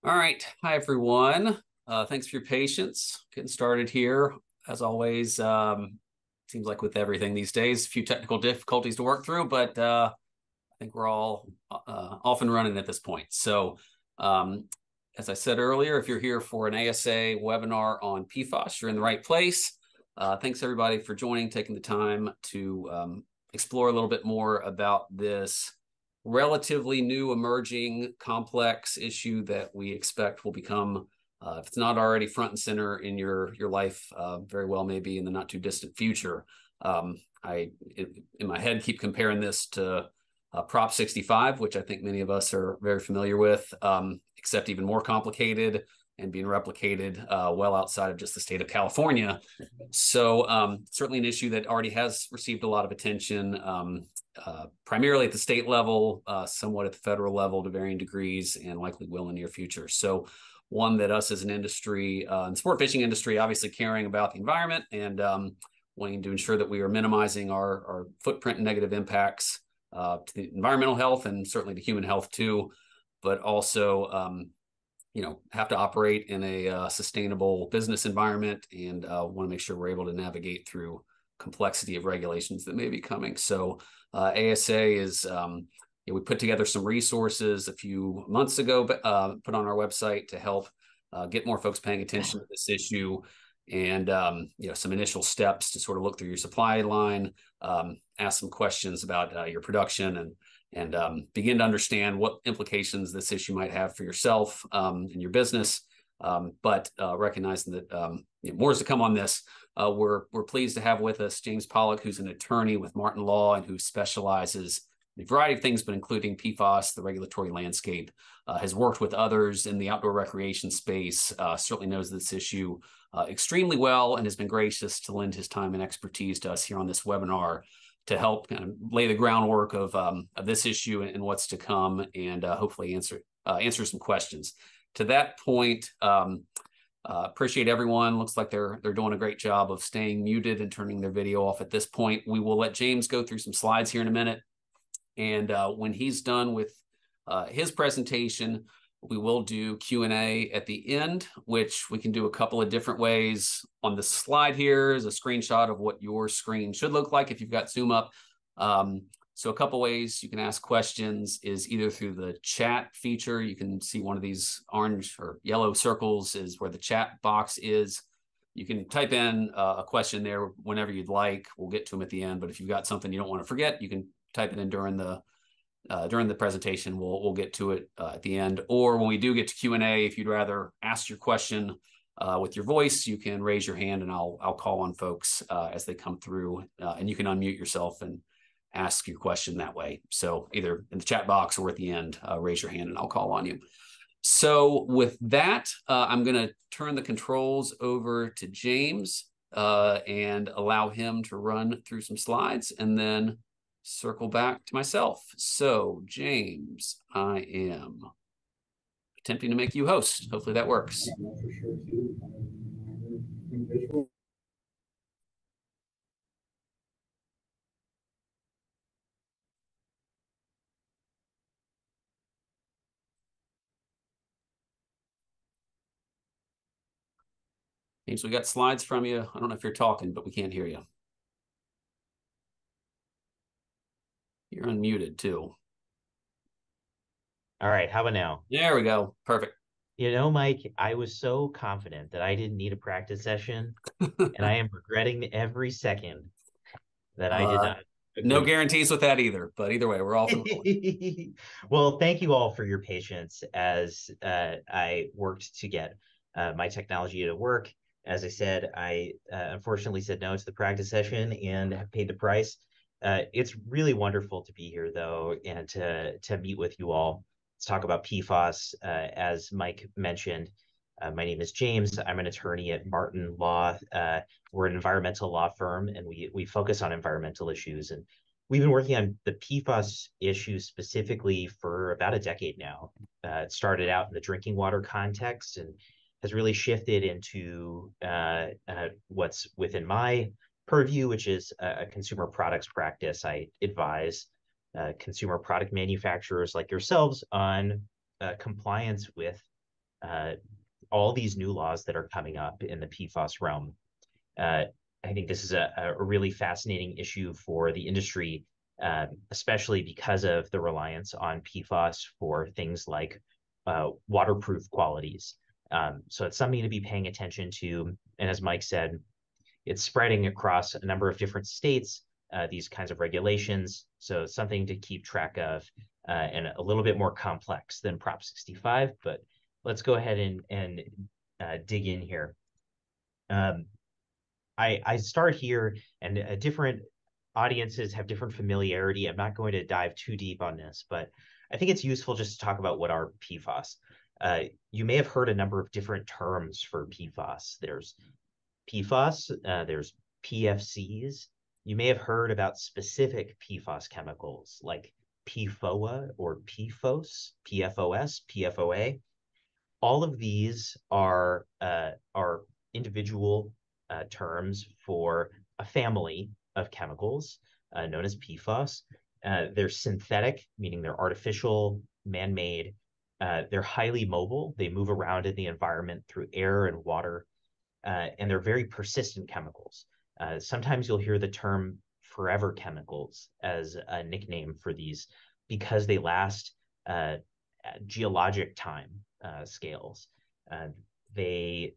All right. Hi, everyone. Thanks for your patience. Getting started here. As always, seems like with everything these days, a few technical difficulties to work through, but I think we're all off and running at this point. So, um, as I said earlier, if you're here for an ASA webinar on PFAS, you're in the right place. Thanks, everybody, for joining, taking the time to explore a little bit more about this relatively new, emerging, complex issue that we expect will become, if it's not already front and center in your life, very well maybe in the not too distant future. In my head, keep comparing this to Prop 65, which I think many of us are very familiar with, except even more complicated and being replicated well outside of just the state of California. So certainly an issue that already has received a lot of attention, primarily at the state level, somewhat at the federal level to varying degrees, and likely will in the near future. So one that us as an industry, and sport fishing industry, obviously caring about the environment and wanting to ensure that we are minimizing our footprint and negative impacts to the environmental health and certainly to human health too, but also have to operate in a sustainable business environment and want to make sure we're able to navigate through complexity of regulations that may be coming. So ASA is, we put together some resources a few months ago, put on our website to help get more folks paying attention to this issue and some initial steps to sort of look through your supply line, ask some questions about your production and begin to understand what implications this issue might have for yourself and your business. But recognizing that more is to come on this. We're pleased to have with us James Pollock, who's an attorney with Martin Law and who specializes in a variety of things, but including PFAS, the regulatory landscape, has worked with others in the outdoor recreation space, certainly knows this issue extremely well, and has been gracious to lend his time and expertise to us here on this webinar to help kind of lay the groundwork of this issue and what's to come, and hopefully answer some questions. To that point, appreciate everyone. Looks like they're doing a great job of staying muted and turning their video off at this point. We will let James go through some slides here in a minute, and when he's done with his presentation, we will do Q&A at the end, which we can do a couple of different ways. On the slide here is a screenshot of what your screen should look like if you've got Zoom up. So a couple ways you can ask questions is either through the chat feature. You can see one of these orange or yellow circles is where the chat box is. You can type in a question there whenever you'd like. We'll get to them at the end, but if you've got something you don't want to forget, you can type it in during the presentation. We'll get to it at the end, or when we do get to Q&A, if you'd rather ask your question with your voice, you can raise your hand and I'll call on folks as they come through, and you can unmute yourself and ask your question that way. So either in the chat box or at the end, raise your hand and I'll call on you. So with that, I'm going to turn the controls over to James and allow him to run through some slides, and then circle back to myself. So, James, I am attempting to make you host. Hopefully that works. James, we got slides from you. I don't know if you're talking, but we can't hear you. You're unmuted too. All right, how about now? There we go. Perfect. You know, Mike, I was so confident that I didn't need a practice session, and I am regretting every second that I did not No agree. guarantees with that either, but either way, we're all for Well, thank you all for your patience as I worked to get my technology to work. As I said, I unfortunately said no to the practice session and have paid the price. It's really wonderful to be here, though, and to meet with you all. Let's talk about PFAS. As Mike mentioned, my name is James. I'm an attorney at Martin Law. We're an environmental law firm, and we focus on environmental issues. And we've been working on the PFAS issue specifically for about a decade now. It started out in the drinking water context and has really shifted into what's within my purview, which is a consumer products practice. I advise consumer product manufacturers like yourselves on compliance with all these new laws that are coming up in the PFAS realm. Uh, I think this is a really fascinating issue for the industry, especially because of the reliance on PFAS for things like waterproof qualities. So it's something to be paying attention to. And as Mike said, it's spreading across a number of different states, these kinds of regulations. So something to keep track of, and a little bit more complex than Prop 65. But let's go ahead and dig in here. Um, I start here, and different audiences have different familiarity. I'm not going to dive too deep on this, but I think it's useful just to talk about what are PFAS. You may have heard a number of different terms for PFAS. There's PFAS, there's PFCs. You may have heard about specific PFAS chemicals like PFOA or PFOS, PFOS, PFOA. All of these are individual terms for a family of chemicals known as PFAS. They're synthetic, meaning they're artificial, man-made. They're highly mobile. They move around in the environment through air and water, and they're very persistent chemicals. Sometimes you'll hear the term forever chemicals as a nickname for these because they last geologic time scales. Uh, they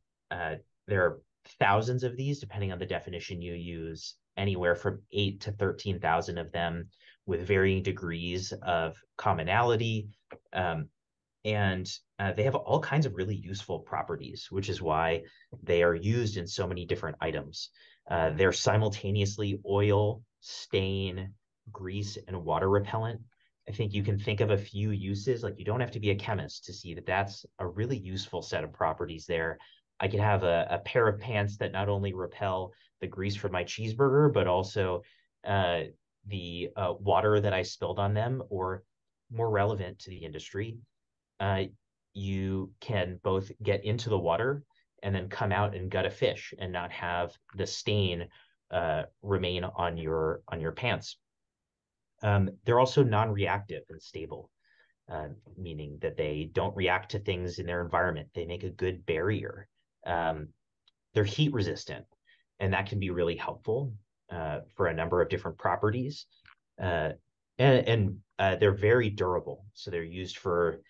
there are thousands of these, depending on the definition you use, anywhere from 8 to 13,000 of them, with varying degrees of commonality. And they have all kinds of really useful properties, which is why they are used in so many different items. They're simultaneously oil, stain, grease, and water repellent. I think you can think of a few uses. Like, you don't have to be a chemist to see that that's a really useful set of properties there. I could have a pair of pants that not only repel the grease from my cheeseburger, but also the water that I spilled on them, or more relevant to the industry, uh, you can both get into the water and then come out and gut a fish and not have the stain remain on your pants. They're also non-reactive and stable, meaning that they don't react to things in their environment. They make a good barrier. Um, they're heat resistant, and that can be really helpful for a number of different properties. Uh, and they're very durable. So they're used for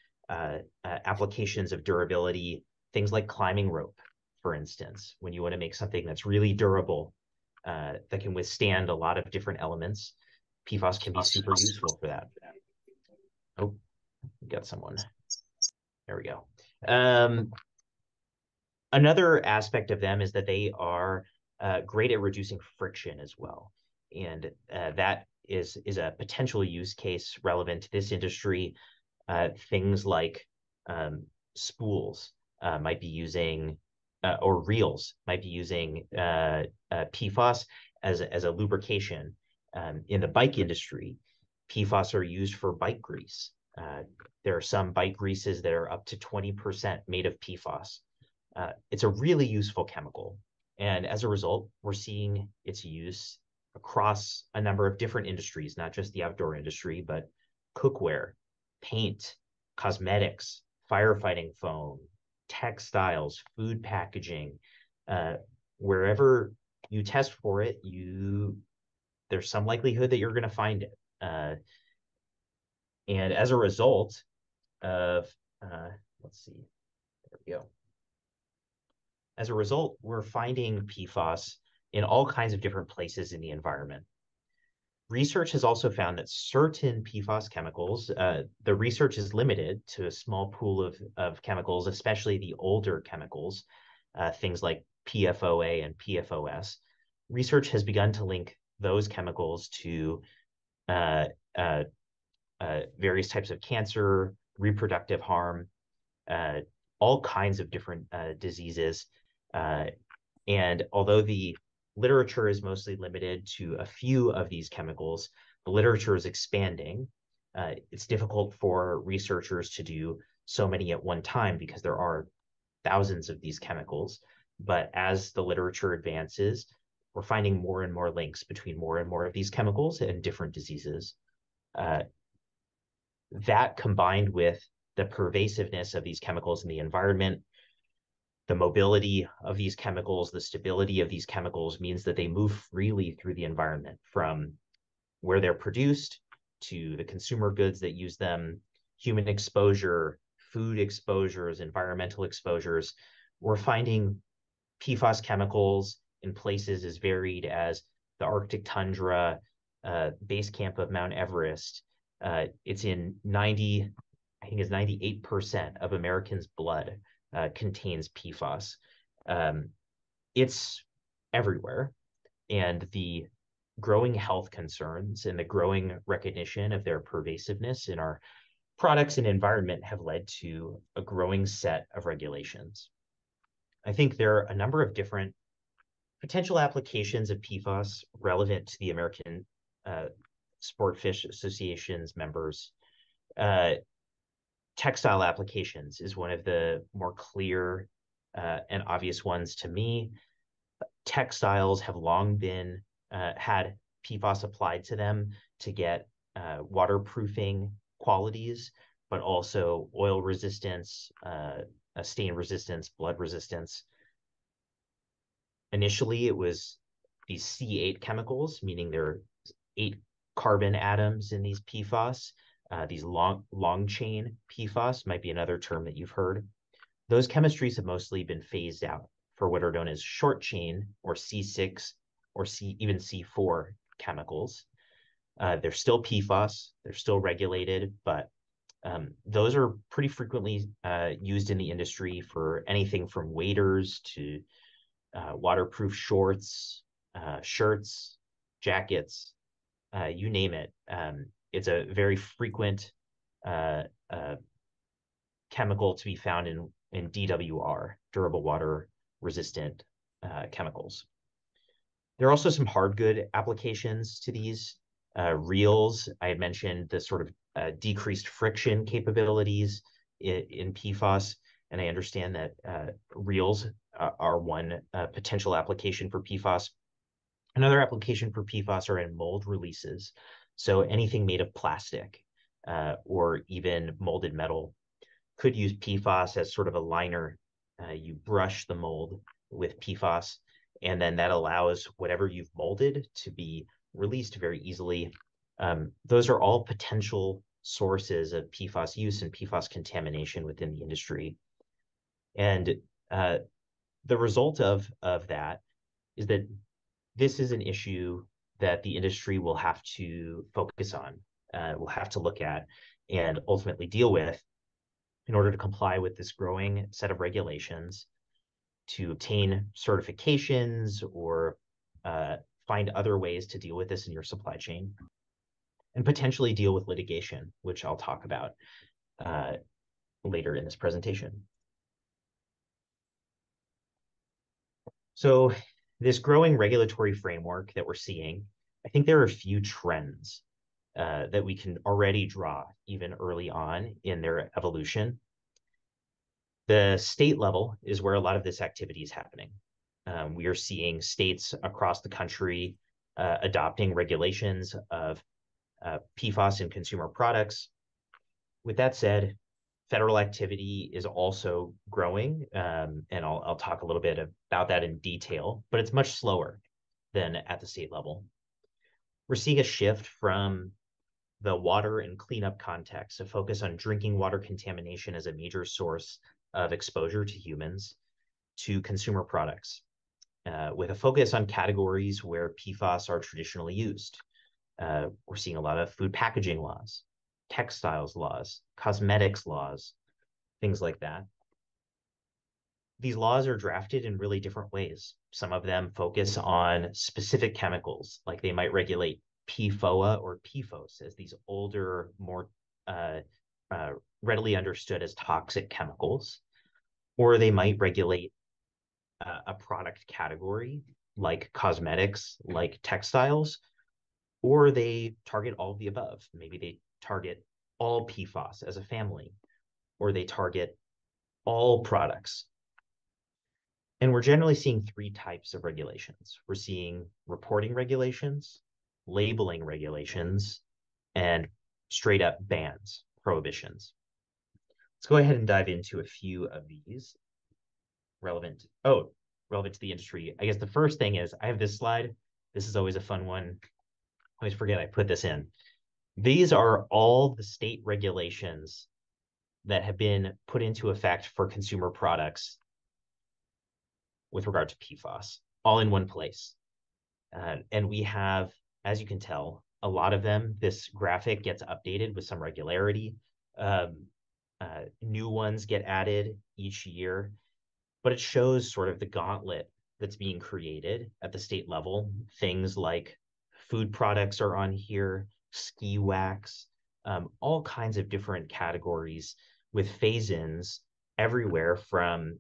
applications of durability, things like climbing rope, for instance, when you want to make something that's really durable, that can withstand a lot of different elements. PFAS can be super useful for that. Oh, we got someone. There we go. Another aspect of them is that they are great at reducing friction as well. And that is a potential use case relevant to this industry. Things like spools might be using, or reels might be using PFAS as a lubrication. In the bike industry, PFAS are used for bike grease. There are some bike greases that are up to 20% made of PFAS. It's a really useful chemical. And as a result, we're seeing its use across a number of different industries, not just the outdoor industry, but cookware, paint, cosmetics, firefighting foam, textiles, food packaging. Wherever you test for it, there's some likelihood that you're going to find it. And as a result of, let's see, there we go. As a result, we're finding PFAS in all kinds of different places in the environment. Research has also found that certain PFAS chemicals, the research is limited to a small pool of chemicals, especially the older chemicals, things like PFOA and PFOS. Research has begun to link those chemicals to uh, uh, various types of cancer, reproductive harm, all kinds of different diseases. And although the literature is mostly limited to a few of these chemicals, the literature is expanding. It's difficult for researchers to do so many at one time because there are thousands of these chemicals. But as the literature advances, we're finding more and more links between more and more of these chemicals and different diseases. That combined with the pervasiveness of these chemicals in the environment, the mobility of these chemicals, the stability of these chemicals means that they move freely through the environment from where they're produced to the consumer goods that use them, human exposure, food exposures, environmental exposures. We're finding PFAS chemicals in places as varied as the Arctic tundra, base camp of Mount Everest. It's in 90, I think it's 98% of Americans' blood contains PFAS. It's everywhere. And the growing health concerns and the growing recognition of their pervasiveness in our products and environment have led to a growing set of regulations. I think there are a number of different potential applications of PFAS relevant to the American Sport Fish Association's members. Textile applications is one of the more clear and obvious ones to me. Textiles have long been had PFAS applied to them to get waterproofing qualities, but also oil resistance, stain resistance, blood resistance. Initially, it was these C8 chemicals, meaning there are 8 carbon atoms in these PFAS. These long chain PFAS might be another term that you've heard. Those chemistries have mostly been phased out for what are known as short chain or C6 or even C4 chemicals. They're still PFAS, they're still regulated, but those are pretty frequently used in the industry for anything from waders to waterproof shorts, shirts, jackets, you name it. It's a very frequent chemical to be found in DWR, durable water resistant chemicals. There are also some hard good applications to these reels. I had mentioned the sort of decreased friction capabilities in PFAS, and I understand that reels are one potential application for PFAS. Another application for PFAS are in mold releases. So anything made of plastic or even molded metal could use PFAS as sort of a liner. You brush the mold with PFAS, and then that allows whatever you've molded to be released very easily. Those are all potential sources of PFAS use and PFAS contamination within the industry. And the result of that is that this is an issue that the industry will have to focus on, will have to look at and ultimately deal with in order to comply with this growing set of regulations, to obtain certifications or find other ways to deal with this in your supply chain, and potentially deal with litigation, which I'll talk about later in this presentation. So this growing regulatory framework that we're seeing, I think there are a few trends that we can already draw even early on in their evolution. The state level is where a lot of this activity is happening. We are seeing states across the country adopting regulations of PFAS in consumer products. With that said, federal activity is also growing, and I'll talk a little bit about that in detail, but it's much slower than at the state level. We're seeing a shift from the water and cleanup context, a focus on drinking water contamination as a major source of exposure to humans, to consumer products, with a focus on categories where PFAS are traditionally used. We're seeing a lot of food packaging laws, textiles laws, cosmetics laws, things like that. These laws are drafted in really different ways. Some of them focus on specific chemicals, like they might regulate PFOA or PFOS as these older, more readily understood as toxic chemicals, or they might regulate a product category like cosmetics, like textiles, or they target all of the above. Maybe they target all PFAS as a family, or they target all products. And we're generally seeing 3 types of regulations. We're seeing reporting regulations, labeling regulations, and straight up bans, prohibitions. Let's go ahead and dive into a few of these relevant. Oh, relevant to the industry. I guess the first thing is I have this slide. This is always a fun one. I always forget I put this in. These are all the state regulations that have been put into effect for consumer products with regard to PFAS, all in one place. And we have, as you can tell, a lot of them. This graphic gets updated with some regularity. New ones get added each year, but it shows sort of the gauntlet that's being created at the state level. Things like food products are on here, ski wax, all kinds of different categories with phase-ins everywhere from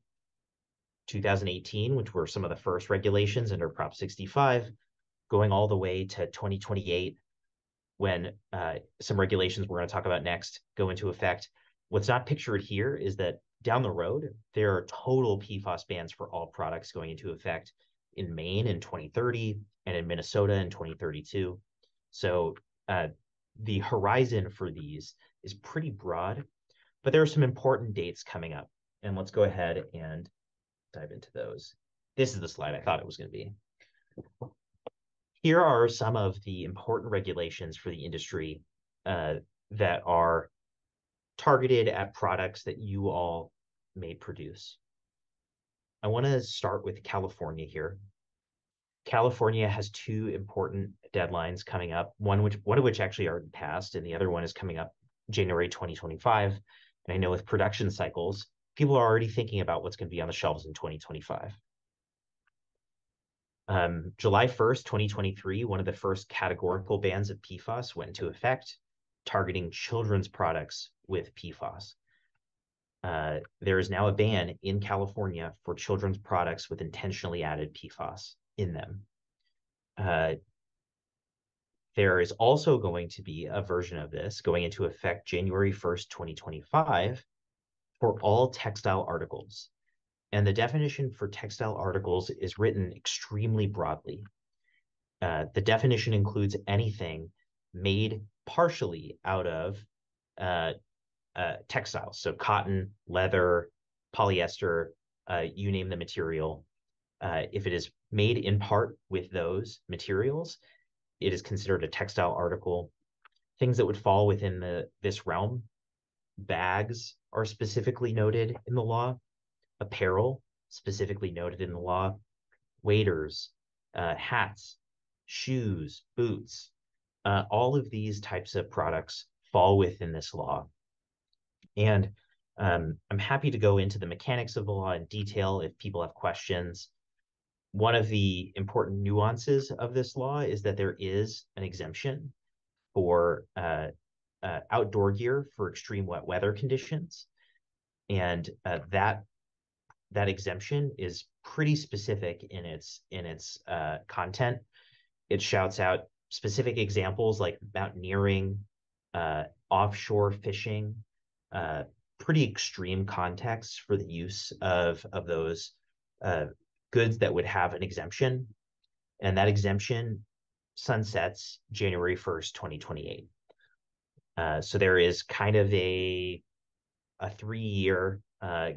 2018, which were some of the first regulations under Prop 65, going all the way to 2028, when some regulations we're going to talk about next go into effect. What's not pictured here is that down the road, there are total PFAS bans for all products going into effect in Maine in 2030 and in Minnesota in 2032. So the horizon for these is pretty broad, but there are some important dates coming up. And let's go ahead and dive into those. This is the slide I thought it was going to be. Here are some of the important regulations for the industry that are targeted at products that you all may produce. I want to start with California here. California has two important deadlines coming up, one of which actually already passed, and the other one is coming up January 2025. And I know with production cycles, people are already thinking about what's going to be on the shelves in 2025. July 1st, 2023, one of the first categorical bans of PFAS went into effect, targeting children's products with PFAS. There is now a ban in California for children's products with intentionally added PFAS in them. There is also going to be a version of this going into effect January 1st, 2025 for all textile articles. And the definition for textile articles is written extremely broadly. The definition includes anything made partially out of textiles, so cotton, leather, polyester, you name the material. If it is made in part with those materials, it is considered a textile article. Things that would fall within this realm, bags are specifically noted in the law, apparel specifically noted in the law, waders, hats, shoes, boots, all of these types of products fall within this law. And I'm happy to go into the mechanics of the law in detail if people have questions. One of the important nuances of this law is that there is an exemption for outdoor gear for extreme wet weather conditions. And that exemption is pretty specific in its content. It shouts out specific examples like mountaineering, offshore fishing, pretty extreme contexts for the use of those goods that would have an exemption. And that exemption sunsets January 1st, 2028. So there is kind of a 3-year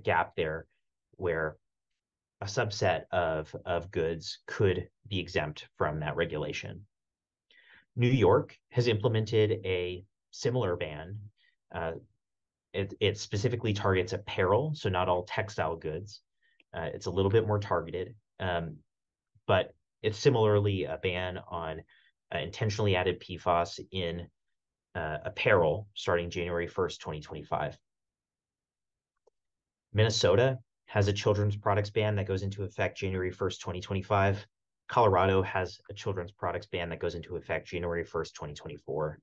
gap there where a subset of goods could be exempt from that regulation. New York has implemented a similar ban. It specifically targets apparel, so not all textile goods. It's a little bit more targeted, but it's similarly a ban on intentionally added PFAS in apparel starting January 1st, 2025. Minnesota has a children's products ban that goes into effect January 1st, 2025. Colorado has a children's products ban that goes into effect January 1st, 2024.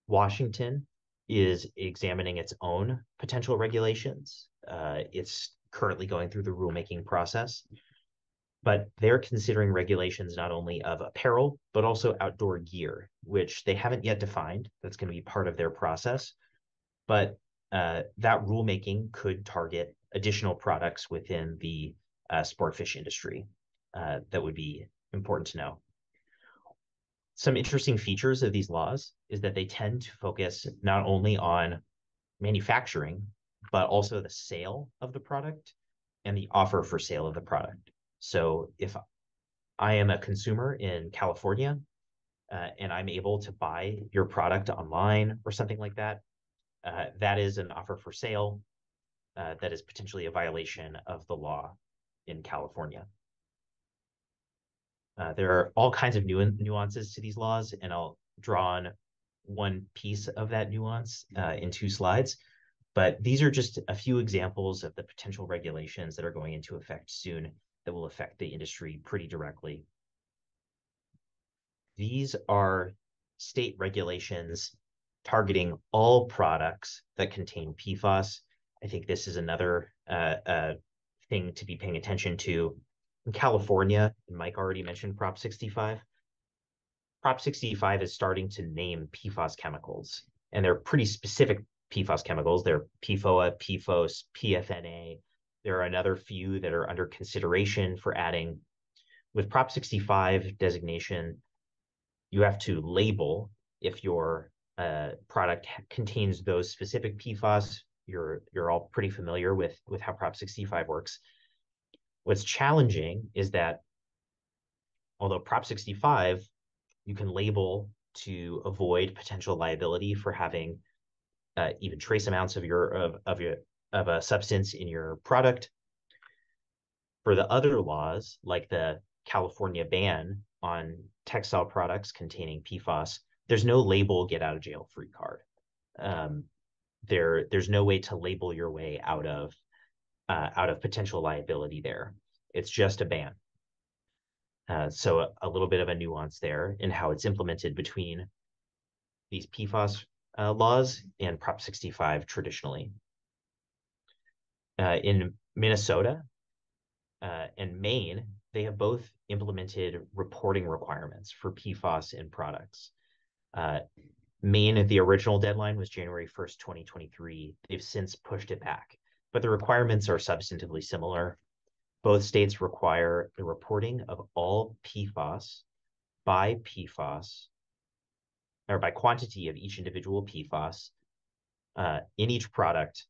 Washington is examining its own potential regulations. It's currently going through the rulemaking process, but they're considering regulations not only of apparel, but also outdoor gear, which they haven't yet defined. That's going to be part of their process. But that rulemaking could target additional products within the sport fish industry that would be important to know. Some interesting features of these laws is that they tend to focus not only on manufacturing, but also the sale of the product and the offer for sale of the product. So if I am a consumer in California and I'm able to buy your product online or something like that, that is an offer for sale that is potentially a violation of the law in California. There are all kinds of nuances to these laws, and I'll draw on one piece of that nuance in 2 slides. But these are just a few examples of the potential regulations that are going into effect soon that will affect the industry pretty directly. These are state regulations targeting all products that contain PFAS. I think this is another thing to be paying attention to. In California, and Mike already mentioned Prop 65. Prop 65 is starting to name PFAS chemicals, and they're pretty specific PFAS chemicals. They're PFOA, PFOS, PFNA. There are another few that are under consideration for adding. With Prop 65 designation, you have to label if your product contains those specific PFAS. You're all pretty familiar with how Prop 65 works. What's challenging is that although Prop 65, you can label to avoid potential liability for having even trace amounts of a substance in your product. For the other laws, like the California ban on textile products containing PFAS, there's no label get out of jail free card. There's no way to label your way out of potential liability there. It's just a ban. So a little bit of a nuance there in how it's implemented between these PFAS laws and Prop 65 traditionally. In Minnesota and Maine, they have both implemented reporting requirements for PFAS in products. Maine, the original deadline was January 1st, 2023. They've since pushed it back, but the requirements are substantively similar. Both states require the reporting of all PFAS by PFAS, or by quantity of each individual PFAS in each product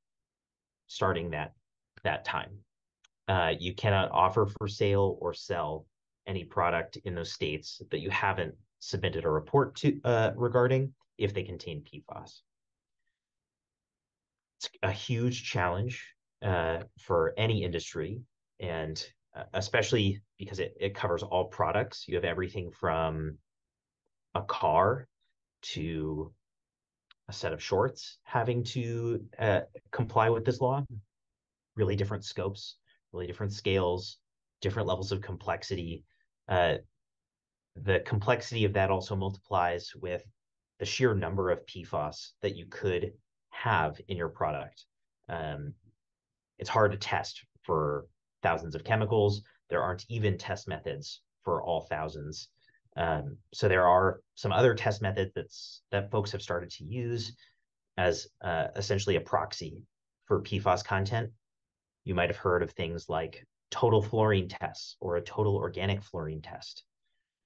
starting that time. You cannot offer for sale or sell any product in those states that you haven't submitted a report to regarding if they contain PFAS. It's a huge challenge for any industry, and especially because it covers all products. You have everything from a car to a set of shorts having to comply with this law. Really different scopes, really different scales, different levels of complexity. The complexity of that also multiplies with the sheer number of PFAS that you could have in your product. It's hard to test for thousands of chemicals. There aren't even test methods for all thousands. So there are some other test methods that folks have started to use as essentially a proxy for PFAS content. You might have heard of things like total fluorine tests or a total organic fluorine test.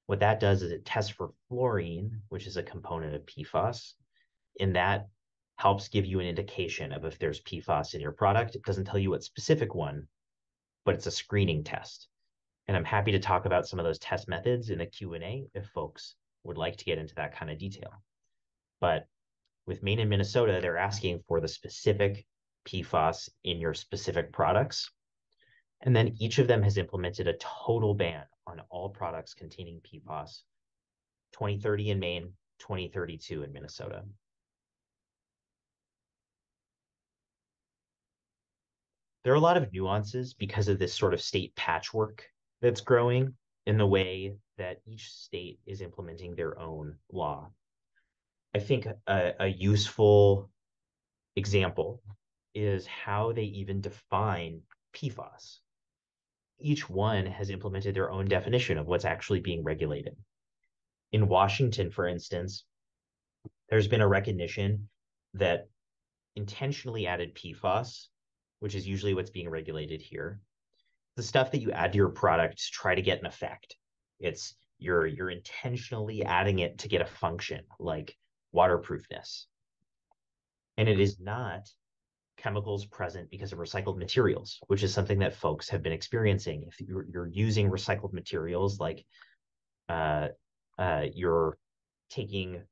What that does is it tests for fluorine, which is a component of PFAS, and that helps give you an indication of if there's PFAS in your product. It doesn't tell you what specific one, but it's a screening test. And I'm happy to talk about some of those test methods in a Q&A if folks would like to get into that kind of detail. But with Maine and Minnesota, they're asking for the specific PFAS in your specific products. And then each of them has implemented a total ban on all products containing PFAS, 2030 in Maine, 2032 in Minnesota. There are a lot of nuances because of this sort of state patchwork that's growing in the way that each state is implementing their own law. I think a useful example is how they even define PFAS. Each one has implemented their own definition of what's actually being regulated. In Washington, for instance, there's been a recognition that intentionally added PFAS, which is usually what's being regulated here, the stuff that you add to your product to try to get an effect. It's you're intentionally adding it to get a function like waterproofness. And it is not chemicals present because of recycled materials, which is something that folks have been experiencing. If you're using recycled materials, like you're taking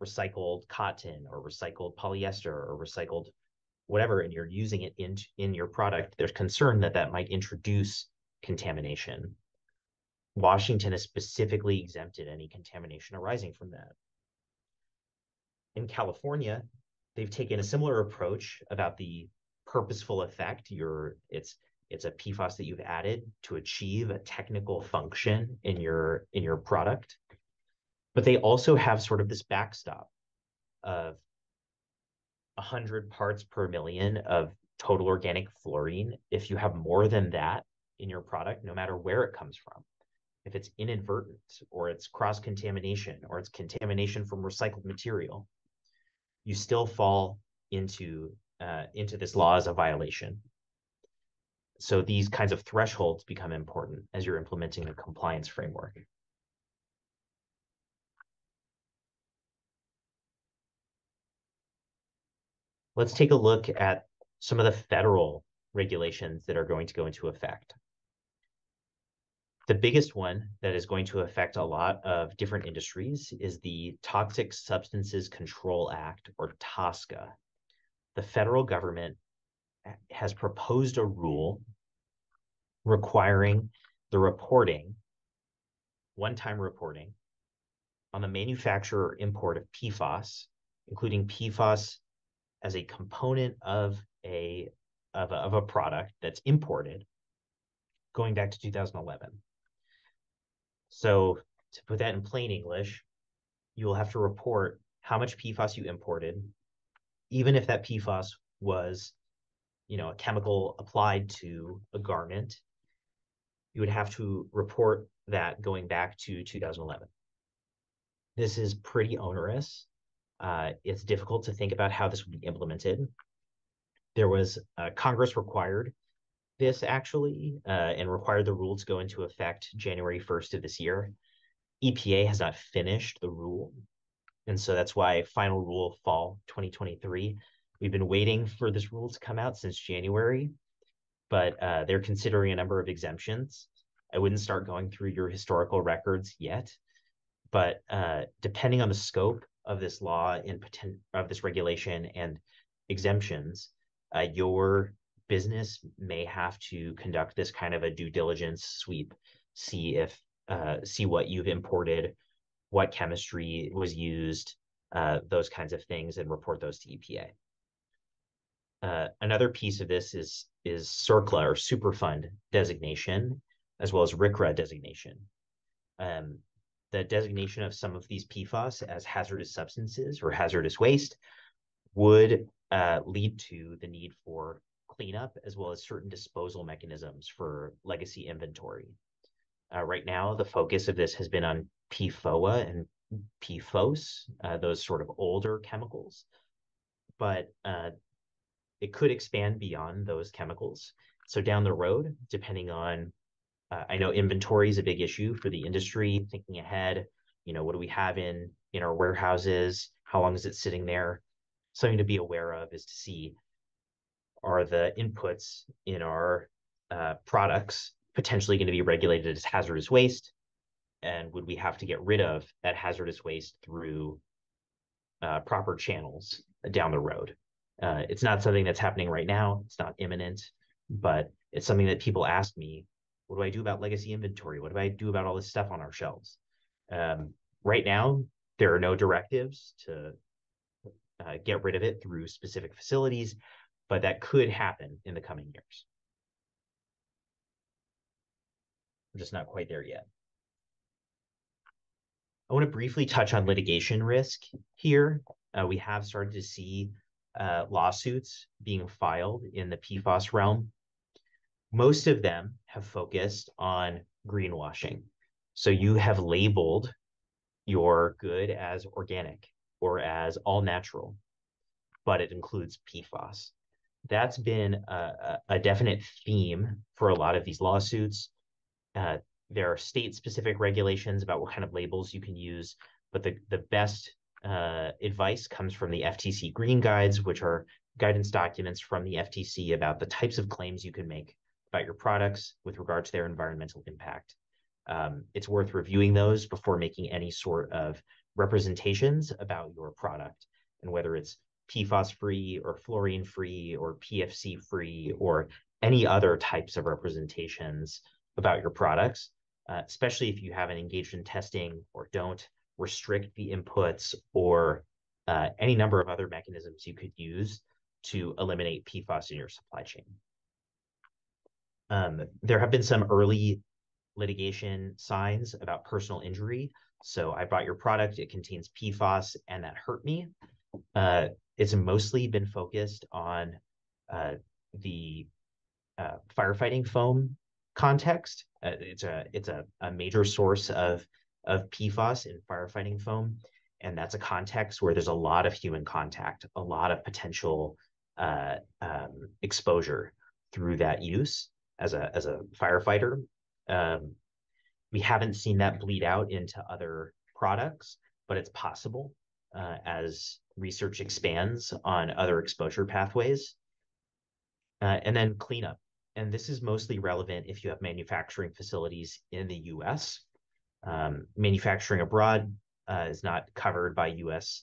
recycled cotton or recycled polyester or recycled whatever, and you're using it in your product, there's concern that that might introduce contamination. Washington has specifically exempted any contamination arising from that. In California, they've taken a similar approach about the purposeful effect. It's a PFAS that you've added to achieve a technical function in your product. But they also have sort of this backstop of 100 parts per million of total organic fluorine. If you have more than that in your product, no matter where it comes from, if it's inadvertent or it's cross-contamination or it's contamination from recycled material, you still fall into this law as a violation. So these kinds of thresholds become important as you're implementing a compliance framework. Let's take a look at some of the federal regulations that are going to go into effect. The biggest one that is going to affect a lot of different industries is the Toxic Substances Control Act, or TSCA. The federal government has proposed a rule requiring the reporting, one-time reporting, on the manufacture or import of PFAS, including PFAS as a component of a product that's imported, going back to 2011. So to put that in plain English, you will have to report how much PFAS you imported, even if that PFAS was, a chemical applied to a garment. You would have to report that going back to 2011. This is pretty onerous. It's difficult to think about how this would be implemented. There was Congress required this actually, and required the rule to go into effect January 1st of this year. EPA has not finished the rule. And so that's why final rule fall 2023. We've been waiting for this rule to come out since January, but they're considering a number of exemptions. I wouldn't start going through your historical records yet, but depending on the scope of this law and of this regulation and exemptions, your business may have to conduct this kind of a due diligence sweep, see what you've imported, what chemistry was used, those kinds of things, and report those to EPA. Another piece of this is CERCLA, or Superfund designation, as well as RCRA designation. The designation of some of these PFAS as hazardous substances or hazardous waste would lead to the need for cleanup, as well as certain disposal mechanisms for legacy inventory. Right now, the focus of this has been on PFOA and PFOS, those sort of older chemicals, but it could expand beyond those chemicals. So down the road, depending on, I know inventory is a big issue for the industry, thinking ahead, what do we have in our warehouses? How long is it sitting there? Something to be aware of is to see, are the inputs in our products potentially going to be regulated as hazardous waste? And would we have to get rid of that hazardous waste through proper channels down the road? It's not something that's happening right now. It's not imminent, but it's something that people ask me, what do I do about legacy inventory? What do I do about all this stuff on our shelves? Right now, there are no directives to get rid of it through specific facilities, but that could happen in the coming years. We're just not quite there yet. I want to briefly touch on litigation risk here. We have started to see lawsuits being filed in the PFAS realm. Most of them have focused on greenwashing. So you have labeled your good as organic or as all natural, but it includes PFAS. That's been a definite theme for a lot of these lawsuits. There are state-specific regulations about what kind of labels you can use, but the best advice comes from the FTC Green Guides, which are guidance documents from the FTC about the types of claims you can make about your products with regard to their environmental impact. It's worth reviewing those before making any sort of representations about your product, and whether it's PFAS free or fluorine free or PFC free or any other types of representations about your products, especially if you haven't engaged in testing or don't restrict the inputs or any number of other mechanisms you could use to eliminate PFAS in your supply chain. There have been some early litigation signs about personal injury. So I bought your product, it contains PFAS, and that hurt me. It's mostly been focused on the firefighting foam context. It's a major source of PFAS in firefighting foam, and that's a context where there's a lot of human contact, a lot of potential exposure through that use as a firefighter. We haven't seen that bleed out into other products, but it's possible as research expands on other exposure pathways. And then cleanup. And this is mostly relevant if you have manufacturing facilities in the US. Manufacturing abroad is not covered by US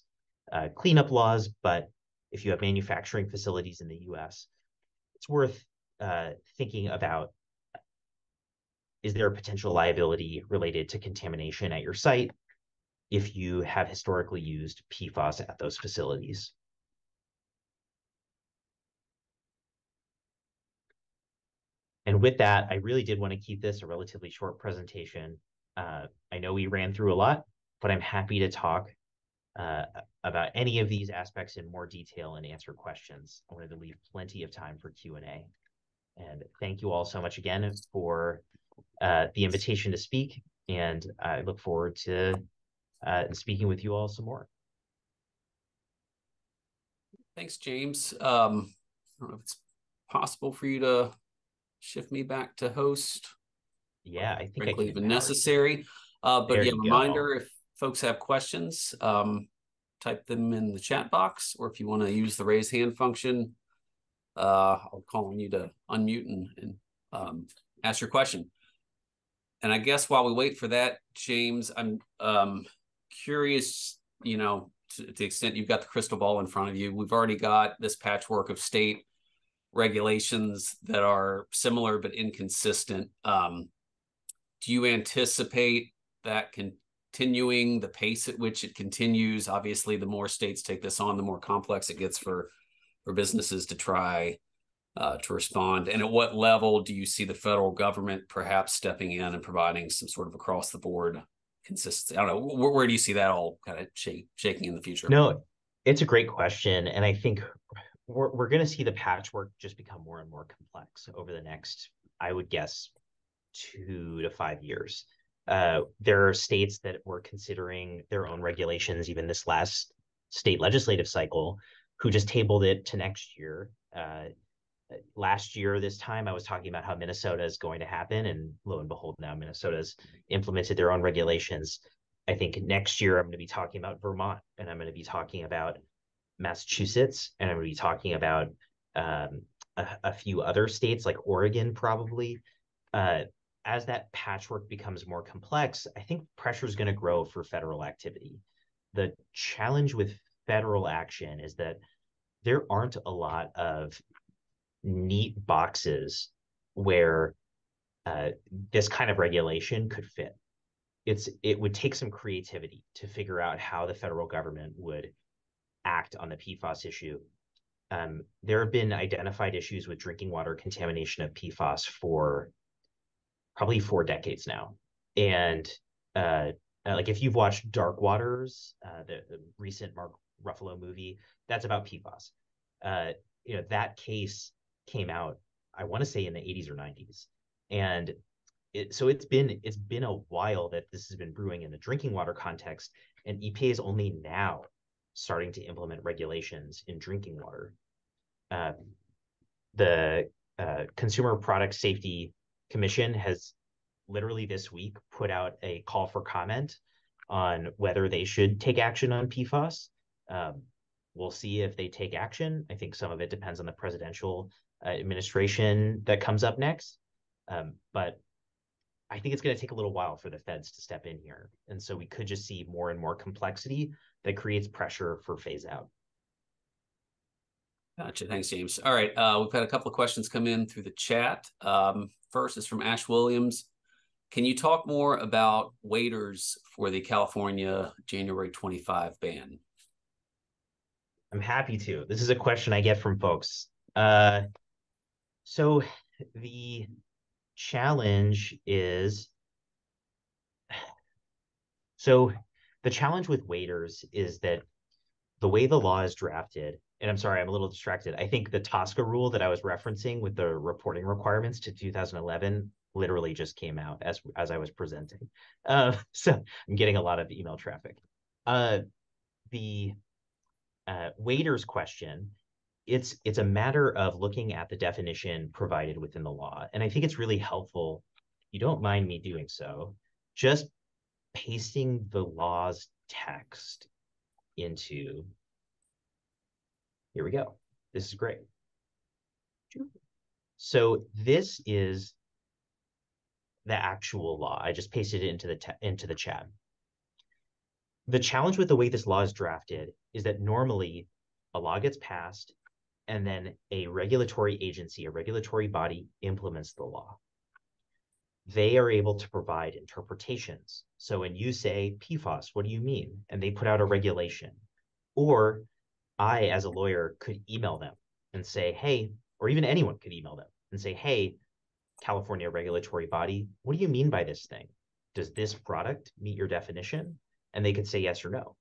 cleanup laws, but if you have manufacturing facilities in the US, it's worth thinking about, is there a potential liability related to contamination at your site if you have historically used PFAS at those facilities? And with that, I really did want to keep this a relatively short presentation. I know we ran through a lot, but I'm happy to talk about any of these aspects in more detail and answer questions. I wanted to leave plenty of time for Q&A. And thank you all so much again for the invitation to speak. And I look forward to speaking with you all some more. Thanks, James. I don't know if it's possible for you to shift me back to host. Yeah, I think frankly, I can even necessary. But there yeah, you reminder, if folks have questions, type them in the chat box, or if you want to use the raise hand function, I'll call on you to unmute and ask your question. And I guess while we wait for that, James, I'm curious, you know, to the extent you've got the crystal ball in front of you, we've already got this patchwork of state regulations that are similar but inconsistent. Do you anticipate that continuing, the pace at which it continues? Obviously, the more states take this on, the more complex it gets for businesses to try to respond. And at what level do you see the federal government perhaps stepping in and providing some sort of across the board consistency? I don't know. Where do you see that all kind of shaking in the future? No, it's a great question. And I think we're going to see the patchwork just become more and more complex over the next, I would guess, 2 to 5 years. There are states that were considering their own regulations, even this last state legislative cycle, who just tabled it to next year. Last year, this time, I was talking about how Minnesota is going to happen, and lo and behold, now Minnesota's implemented their own regulations. I think next year I'm going to be talking about Vermont, and I'm going to be talking about Massachusetts, and I'm going to be talking about a few other states like Oregon, probably. As that patchwork becomes more complex, I think pressure is going to grow for federal activity. The challenge with federal action is that there aren't a lot of neat boxes where this kind of regulation could fit. It would take some creativity to figure out how the federal government would act on the PFAS issue. There have been identified issues with drinking water contamination of PFAS for probably 4 decades now. And like if you've watched Dark Waters, the recent Mark Ruffalo movie, that's about PFAS. You know, that case came out, I want to say in the 80s or 90s. And so it's been a while that this has been brewing in the drinking water context, and EPA is only now starting to implement regulations in drinking water. The Consumer Product Safety Commission has literally this week put out a call for comment on whether they should take action on PFAS. We'll see if they take action. I think some of it depends on the presidential administration that comes up next. But I think it's going to take a little while for the feds to step in here. And so we could just see more and more complexity that creates pressure for phase out. Gotcha. Thanks, James. All right. We've had a couple of questions come in through the chat. First is from Ash Williams. Can you talk more about waiters for the California January 25 ban? I'm happy to. This is a question I get from folks. So the challenge is so the challenge with waiters is that the way the law is drafted, and I'm sorry, I'm a little distracted. I think the TSCA rule that I was referencing with the reporting requirements to 2011 literally just came out as I was presenting. So I'm getting a lot of email traffic. The waiters question, it's a matter of looking at the definition provided within the law. And I think it's really helpful, if you don't mind me doing so, just pasting the law's text into, here we go. This is great. So this is the actual law. I just pasted it into the chat. The challenge with the way this law is drafted is that normally a law gets passed and then a regulatory agency, a regulatory body implements the law. They are able to provide interpretations. So when you say PFAS, what do you mean? And they put out a regulation. Or I, as a lawyer, could email them and say, hey, or even anyone could email them and say, hey, California regulatory body, what do you mean by this thing? Does this product meet your definition? And they could say yes or no.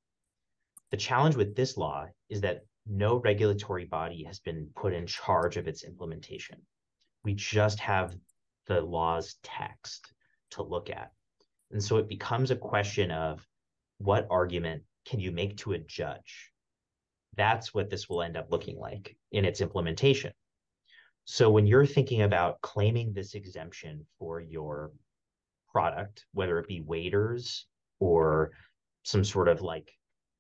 The challenge with this law is that no regulatory body has been put in charge of its implementation. We just have the law's text to look at. And so it becomes a question of what argument can you make to a judge? That's what this will end up looking like in its implementation. So when you're thinking about claiming this exemption for your product, whether it be waders or some sort of like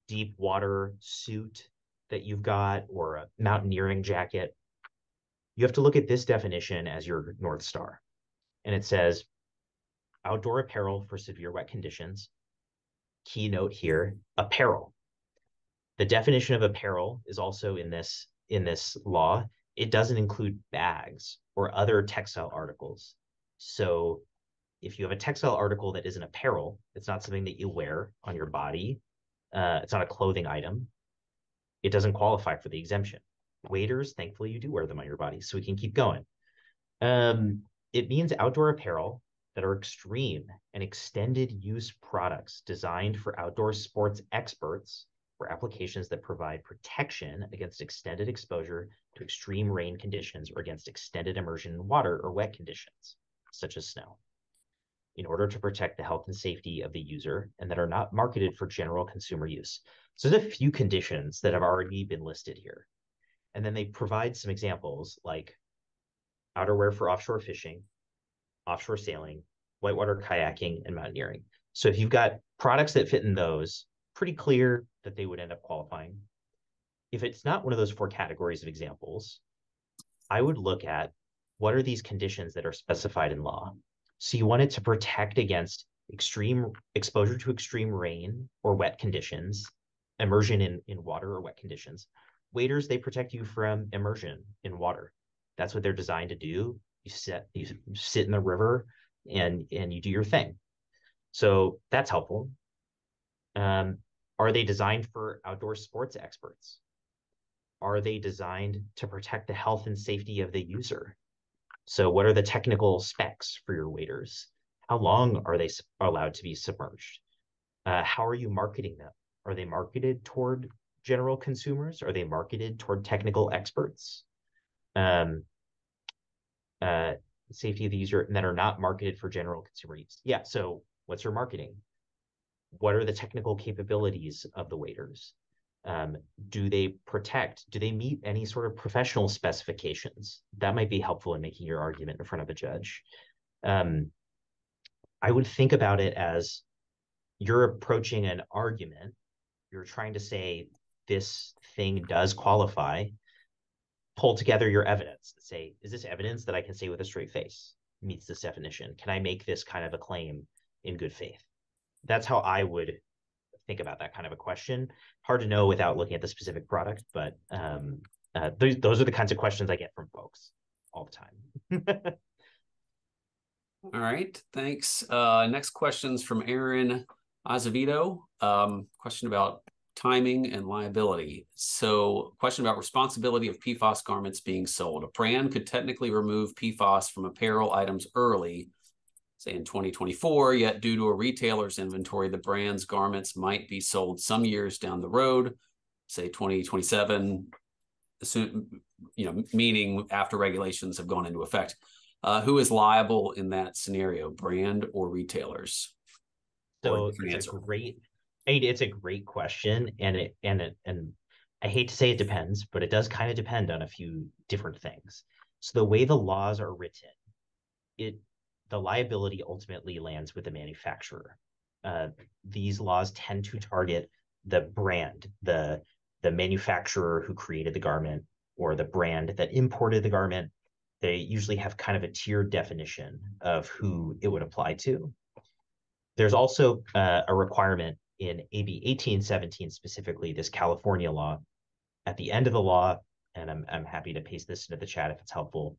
deep water suit that you've got or a mountaineering jacket, you have to look at this definition as your North Star. And it says outdoor apparel for severe wet conditions. Keynote here, apparel. The definition of apparel is also in this law. It doesn't include bags or other textile articles. So if you have a textile article that isn't apparel, it's not something that you wear on your body, it's not a clothing item, it doesn't qualify for the exemption. Waders, thankfully, you do wear them on your body, so we can keep going. It means outdoor apparel that are extreme and extended use products designed for outdoor sports experts for applications that provide protection against extended exposure to extreme rain conditions or against extended immersion in water or wet conditions, such as snow, in order to protect the health and safety of the user and that are not marketed for general consumer use. So there's a few conditions that have already been listed here. And then they provide some examples like outerwear for offshore fishing, offshore sailing, whitewater kayaking, and mountaineering. So if you've got products that fit in those, pretty clear that they would end up qualifying. If it's not one of those four categories of examples, I would look at what are these conditions that are specified in law. So you want it to protect against extreme exposure to extreme rain or wet conditions, immersion in water or wet conditions. Waders, they protect you from immersion in water. That's what they're designed to do. You sit in the river and you do your thing. So that's helpful. Are they designed for outdoor sports experts? Are they designed to protect the health and safety of the user? So what are the technical specs for your waders? How long are they allowed to be submerged? How are you marketing them? Are they marketed toward general consumers? Are they marketed toward technical experts? Safety of the user that are not marketed for general consumer use. Yeah, so what's your marketing? What are the technical capabilities of the waders? Do they meet any sort of professional specifications? That might be helpful in making your argument in front of a judge. I would think about it as you're approaching an argument. You're trying to say this thing does qualify, pull together your evidence. Say, is this evidence that I can say with a straight face meets this definition? Can I make this kind of a claim in good faith? That's how I would think about that kind of a question. Hard to know without looking at the specific product, but those are the kinds of questions I get from folks all the time. All right, thanks. Next question's from Aaron Azevedo. Question about timing and liability. So, question about responsibility of PFAS garments being sold. A brand could technically remove PFAS from apparel items early, say in 2024, yet due to a retailer's inventory, the brand's garments might be sold some years down the road, say 2027, meaning after regulations have gone into effect. Who is liable in that scenario, brand or retailers? So it's a great question, and I hate to say it depends, but it does kind of depend on a few different things. So the way the laws are written, the liability ultimately lands with the manufacturer. These laws tend to target the brand, the manufacturer who created the garment, or the brand that imported the garment. They usually have kind of a tiered definition of who it would apply to. There's also a requirement in AB 1817, specifically this California law. At the end of the law, and I'm happy to paste this into the chat if it's helpful,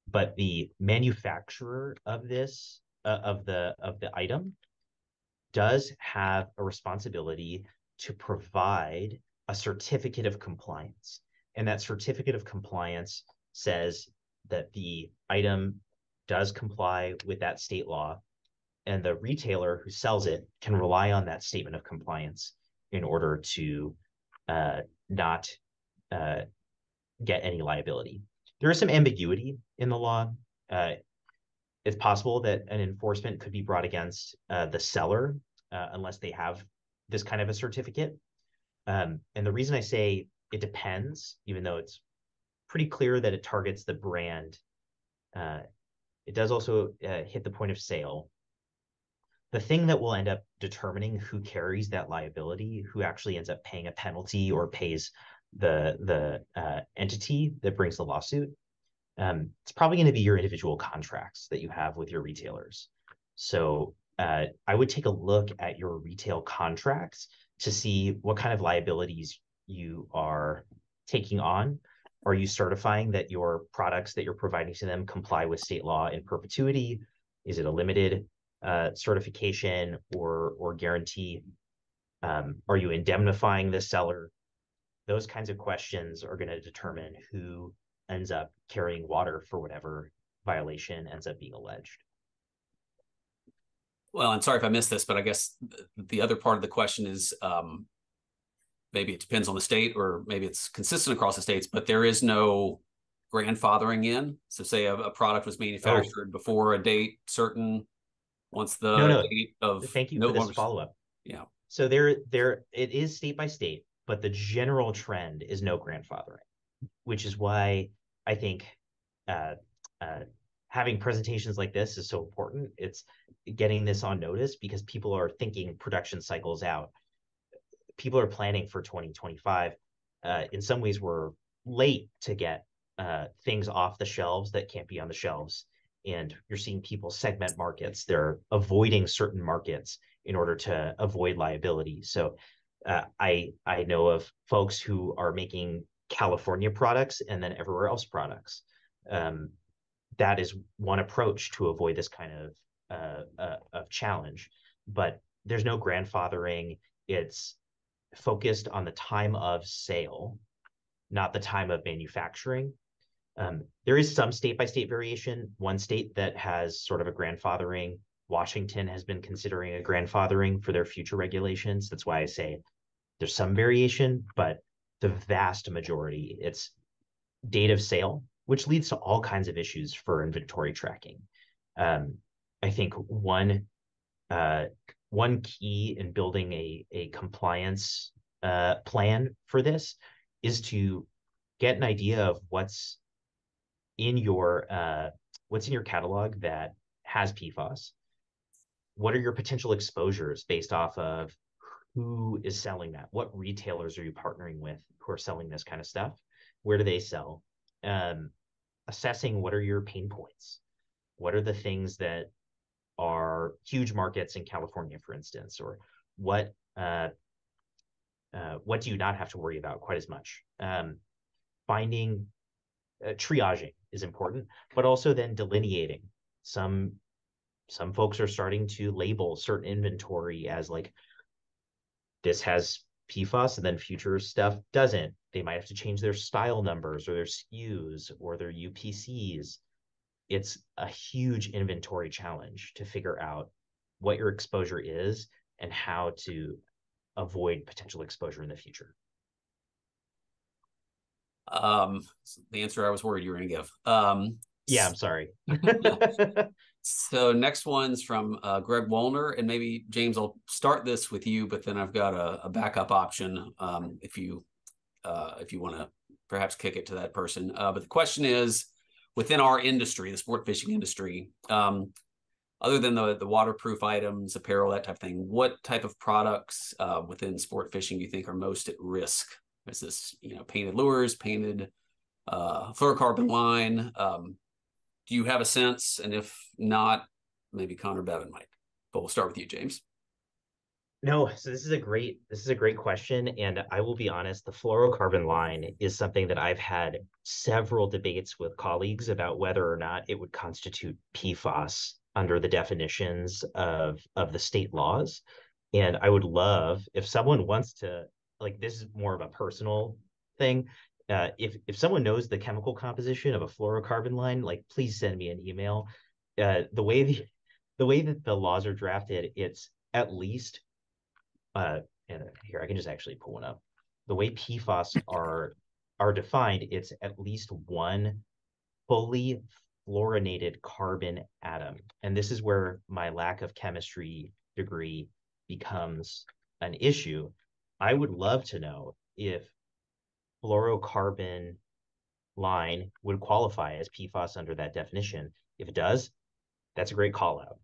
but the manufacturer of this of the item does have a responsibility to provide a certificate of compliance, and that certificate of compliance says that the item does comply with that state law, and the retailer who sells it can rely on that statement of compliance in order to not get any liability. There is some ambiguity in the law. It's possible that an enforcement could be brought against the seller unless they have this kind of a certificate. And the reason I say it depends, even though it's pretty clear that it targets the brand, it does also hit the point of sale. The thing that will end up determining who carries that liability, who actually ends up paying a penalty or pays the entity that brings the lawsuit, it's probably going to be your individual contracts that you have with your retailers. So I would take a look at your retail contracts to see what kind of liabilities you are taking on. Are you certifying that your products that you're providing to them comply with state law in perpetuity? Is it a limited certification or guarantee? Are you indemnifying the seller? Those kinds of questions are going to determine who ends up carrying water for whatever violation ends up being alleged. Well, I'm sorry if I missed this, but I guess the other part of the question is maybe it depends on the state, or maybe it's consistent across the states, but there is no grandfathering in. So say a product was manufactured before a date certain, once the date of thank you for this follow-up. Yeah. So it is state by state, but the general trend is no grandfathering, which is why I think having presentations like this is so important. It's getting this on notice because people are thinking production cycles out. People are planning for 2025. In some ways, we're late to get things off the shelves that can't be on the shelves. And you're seeing people segment markets. They're avoiding certain markets in order to avoid liability. So I know of folks who are making California products and then everywhere else products. That is one approach to avoid this kind of challenge. But there's no grandfathering. It's focused on the time of sale, not the time of manufacturing. There is some state-by-state variation. One state that has sort of a grandfathering, Washington has been considering a grandfathering for their future regulations. That's why I say there's some variation, but the vast majority, it's date of sale, which leads to all kinds of issues for inventory tracking. I think one key in building a compliance plan for this is to get an idea of what's in your catalog that has PFAS. What are your potential exposures based off of who is selling that? What retailers are you partnering with who are selling this kind of stuff? Where do they sell? Um, Assessing what are your pain points? What are the things that are huge markets in California, for instance, or what what do you not have to worry about quite as much? Finding triaging is important, but also then delineating. Some some folks are starting to label certain inventory as like this has PFAS and then future stuff doesn't. They might have to change their style numbers or their SKUs or their UPCs. It's a huge inventory challenge to figure out what your exposure is and how to avoid potential exposure in the future. Um, the answer I was worried you were going to give. Yeah, I'm sorry. So next one's from Greg Woolner, and maybe James, I'll start this with you, but then I've got a backup option if you want to perhaps kick it to that person. But the question is, within our industry, the sport fishing industry, other than the waterproof items, apparel, that type of thing, what type of products within sport fishing do you think are most at risk? Is this painted lures, painted fluorocarbon line? Do you have a sense? And if not, maybe Connor Bevan might. But we'll start with you, James. No, so this is a great question, and I will be honest, the fluorocarbon line is something that I've had several debates with colleagues about whether or not it would constitute PFAS under the definitions of the state laws. And I would love if someone wants to, like, this is more of a personal thing. If someone knows the chemical composition of a fluorocarbon line, like, please send me an email. The way that the laws are drafted, it's at least and here I can just actually pull one up. The way PFAS are defined, it's at least one fully fluorinated carbon atom. And this is where my lack of chemistry degree becomes an issue. I would love to know if fluorocarbon line would qualify as PFAS under that definition. If it does, that's a great call out.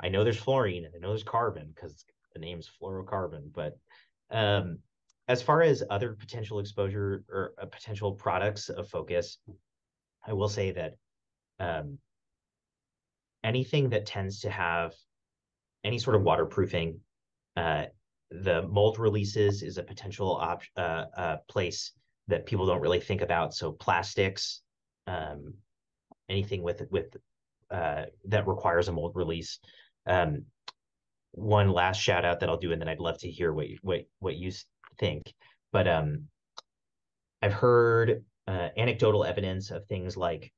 I know there's fluorine and I know there's carbon because the name's fluorocarbon, but um, as far as other potential exposure or potential products of focus, I will say that um, anything that tends to have any sort of waterproofing, uh, the mold releases is a potential place that people don't really think about. So plastics, um, anything with that requires a mold release. Um, One last shout out that I'll do, and then I'd love to hear what you think. But I've heard anecdotal evidence of things like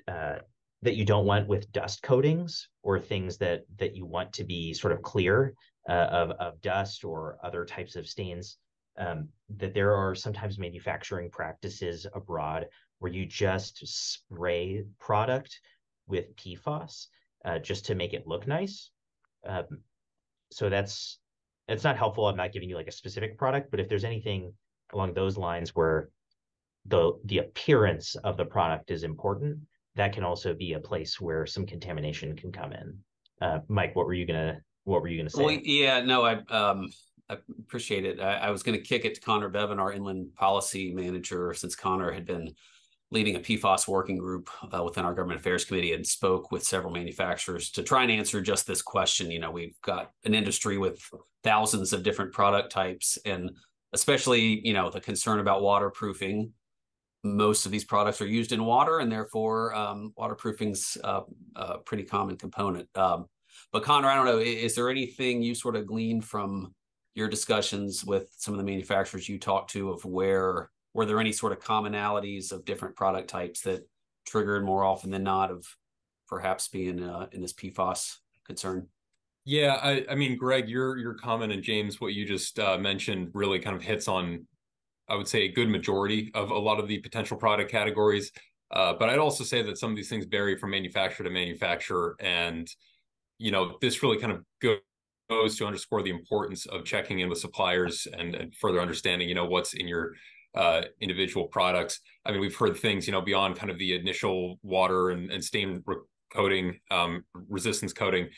uh, that you don't want with dust coatings or things that you want to be sort of clear of dust or other types of stains. That there are sometimes manufacturing practices abroad where you just spray product with PFAS just to make it look nice. Um, so that's not helpful. I'm not giving you like a specific product, but if there's anything along those lines where the appearance of the product is important, that can also be a place where some contamination can come in. Mike, what were you gonna Well, say? yeah, no, I appreciate it. I was going to kick it to Connor Bevan, our inland policy manager, since Connor had been leading a PFAS working group within our government affairs committee and spoke with several manufacturers to try and answer just this question. We've got an industry with thousands of different product types, and especially, the concern about waterproofing. Most of these products are used in water, and therefore waterproofing's a pretty common component. But Connor, I don't know, is there anything you sort of gleaned from your discussions with some of the manufacturers you talked to of were there any sort of commonalities of different product types that triggered more often than not of perhaps being in this PFAS concern? Yeah, I mean, Greg, your comment and James, what you just mentioned really kind of hits on, I would say, a good majority of a lot of the potential product categories. But I'd also say that some of these things vary from manufacturer to manufacturer, and this really kind of goes to underscore the importance of checking in with suppliers and further understanding, what's in your individual products. I mean, we've heard things, beyond kind of the initial water and stain coating, resistance coating.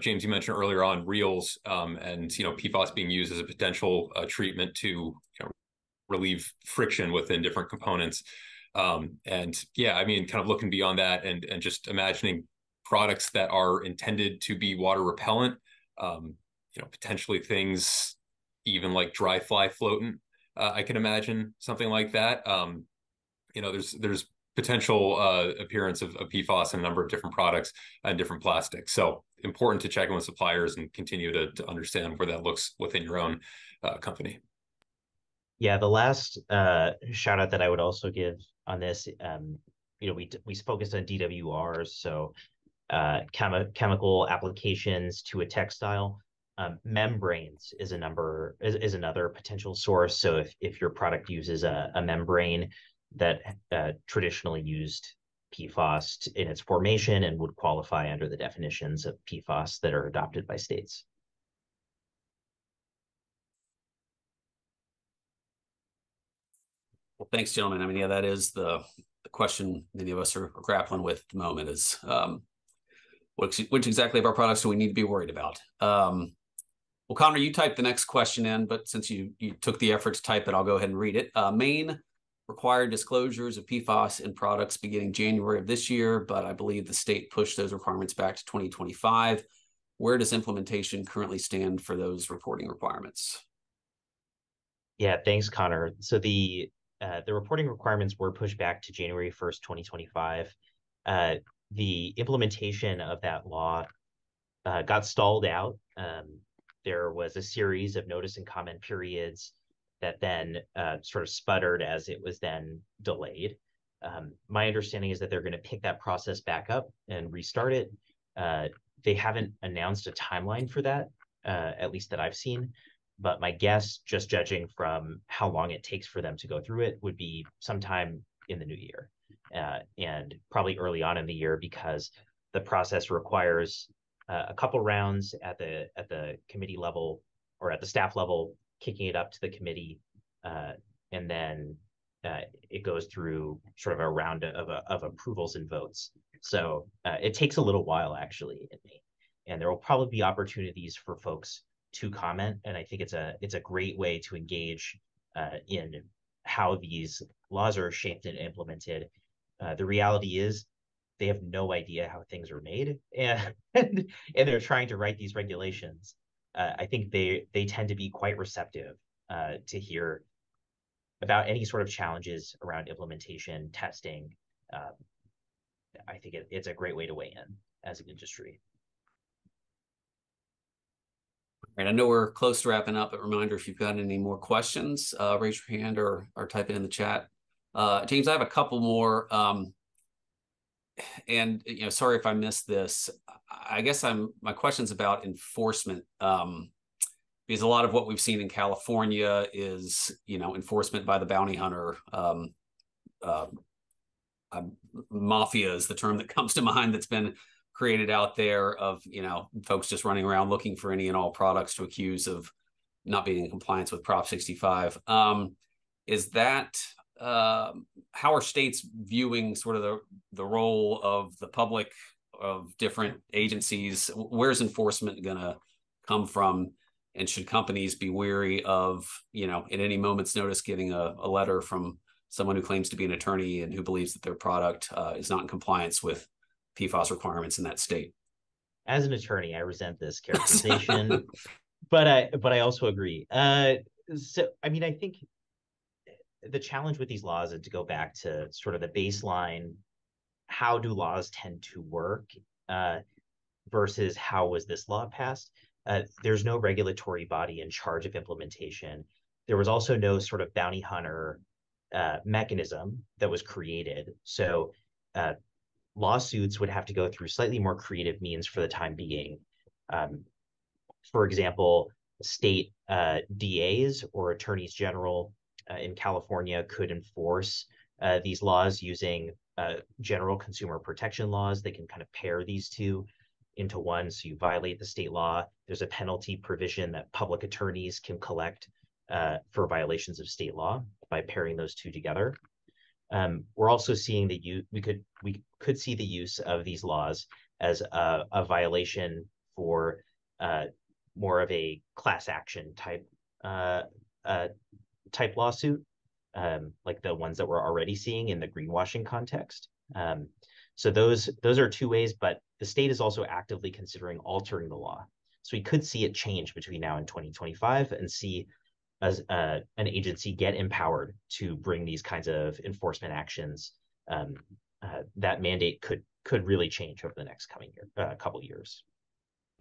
James, you mentioned earlier on reels, and PFAS being used as a potential treatment to relieve friction within different components. And yeah, I mean, kind of looking beyond that and just imagining products that are intended to be water repellent, potentially things even like dry fly floatant. I can imagine something like that. There's potential appearance of PFAS in a number of different products and different plastics. So important to check in with suppliers and continue to understand where that looks within your own company. Yeah, the last shout out that I would also give on this, we focused on DWRs, so chemical applications to a textile. Membranes is another potential source. So if your product uses a membrane that traditionally used PFAS in its formation and would qualify under the definitions of PFAS that are adopted by states. Well, thanks, gentlemen. I mean, yeah, that is the question many of us are grappling with at the moment is which exactly of our products do we need to be worried about? Well, Connor, you typed the next question in, but since you took the effort to type it, I'll go ahead and read it. Maine required disclosures of PFAS in products beginning January of this year, but I believe the state pushed those requirements back to 2025. Where does implementation currently stand for those reporting requirements? Yeah, thanks, Connor. So the reporting requirements were pushed back to January 1st, 2025. The implementation of that law got stalled out. There was a series of notice and comment periods that then sort of sputtered as it was then delayed. My understanding is that they're going to pick that process back up and restart it. They haven't announced a timeline for that, at least that I've seen. But my guess, just judging from how long it takes for them to go through it, would be sometime in the new year, and probably early on in the year, because the process requires a couple rounds at the committee level or at the staff level, kicking it up to the committee, and then it goes through sort of a round of approvals and votes. So it takes a little while, actually, in May, and there will probably be opportunities for folks to comment, and I think it's a great way to engage in how these laws are shaped and implemented. The reality is they have no idea how things are made, and they're trying to write these regulations. I think they tend to be quite receptive to hear about any sort of challenges around implementation, testing. I think it's a great way to weigh in as an industry. Right, I know we're close to wrapping up, but reminder, if you've got any more questions, raise your hand or type it in the chat. James, I have a couple more. And sorry if I missed this. I guess my question's about enforcement. Because a lot of what we've seen in California is, enforcement by the bounty hunter. Mafia is the term that comes to mind that's been created out there of, folks just running around looking for any and all products to accuse of not being in compliance with Prop 65. Is that, how are states viewing sort of the role of the public, of different agencies? Where's enforcement going to come from? And should companies be wary of, at any moment's notice, getting a letter from someone who claims to be an attorney and who believes that their product is not in compliance with PFAS requirements in that state? As an attorney, I resent this characterization, but I also agree. So, I mean, I think the challenge with these laws is to go back to sort of the baseline. How do laws tend to work versus how was this law passed? There's no regulatory body in charge of implementation. There was also no sort of bounty hunter mechanism that was created. So lawsuits would have to go through slightly more creative means for the time being. For example, state DAs or attorneys general in California could enforce these laws using general consumer protection laws. They can kind of pair these two into one. So you violate the state law, there's a penalty provision that public attorneys can collect for violations of state law by pairing those two together. We're also seeing that we could see the use of these laws as a violation for more of a class action uh, type lawsuit, like the ones that we're already seeing in the greenwashing context. So those are two ways, but the state is also actively considering altering the law. So we could see it change between now and 2025 and see as an agency get empowered to bring these kinds of enforcement actions. That mandate could really change over the next coming couple years.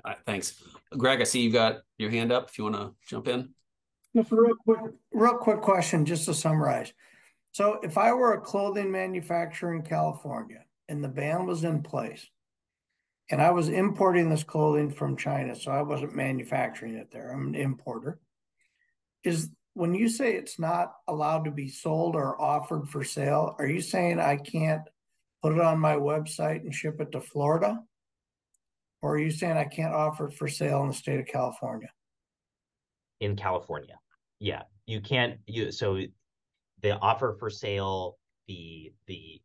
All right, thanks. Greg, I see you got your hand up if you want to jump in. Just a real quick question, just to summarize. So if I were a clothing manufacturer in California and the ban was in place, and I was importing this clothing from China, so I wasn't manufacturing it there, I'm an importer. When you say it's not allowed to be sold or offered for sale, are you saying I can't put it on my website and ship it to Florida? Or are you saying I can't offer it for sale in the state of California? In California, yeah, you can't. So the offer for sale, the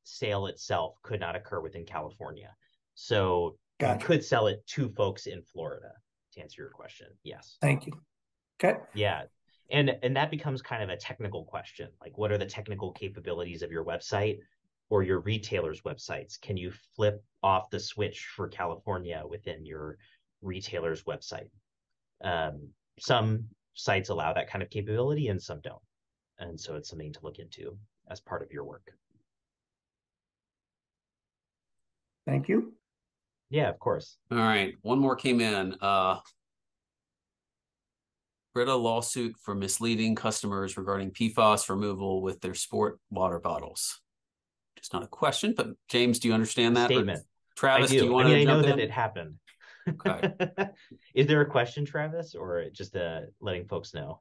sale itself could not occur within California. So Gotcha. You could sell it to folks in Florida, to answer your question. Yes. Thank you. Okay. Yeah. And that becomes kind of a technical question. Like, what are the technical capabilities of your website or your retailer's websites? Can you flip off the switch for California within your retailer's website? Some sites allow that kind of capability and some don't. And so it's something to look into as part of your work. Thank you. Yeah, of course. All right. One more came in. Brita lawsuit for misleading customers regarding PFAS removal with their sport water bottles. Just not a question, but James, do you understand that? Statement. Travis, I do. you want to I know jump that in? it happened. Okay. Is there a question, Travis, or just letting folks know?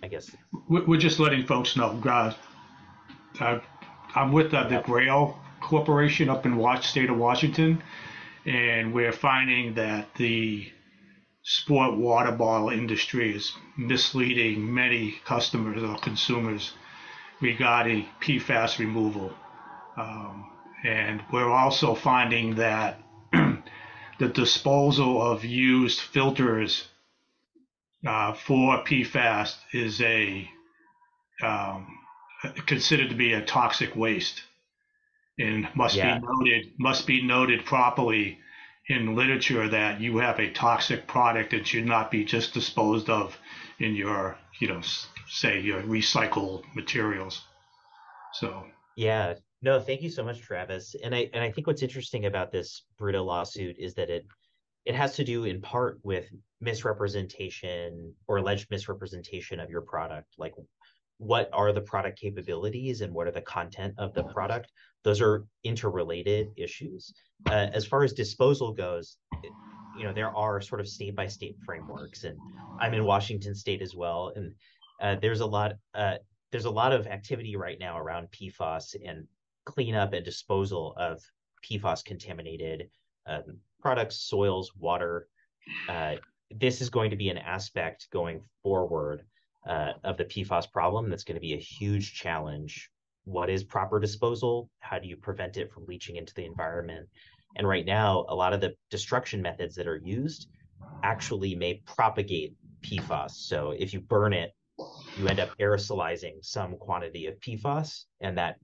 I guess. We're just letting folks know. I'm with the Grail Corporation up in state of Washington, and we're finding that the sport water bottle industry is misleading many customers or consumers regarding PFAS removal. And we're also finding that the disposal of used filters for PFAS is considered to be a toxic waste, and must be noted properly in literature that you have a toxic product that should not be just disposed of in your, say your recycled materials. So yeah, no, thank you so much, Travis. And I think what's interesting about this Brita lawsuit is that it has to do in part with misrepresentation or alleged misrepresentation of your product. Like, what are the product capabilities and what are the content of the product? Those are interrelated issues. As far as disposal goes, there are sort of state by state frameworks, and I'm in Washington State as well, and there's a lot of activity right now around PFAS and cleanup and disposal of PFAS contaminated products, soils, water. This is going to be an aspect going forward of the PFAS problem that's going to be a huge challenge. What is proper disposal? How do you prevent it from leaching into the environment? And right now, a lot of the destruction methods that are used actually may propagate PFAS. So if you burn it, you end up aerosolizing some quantity of PFAS, and that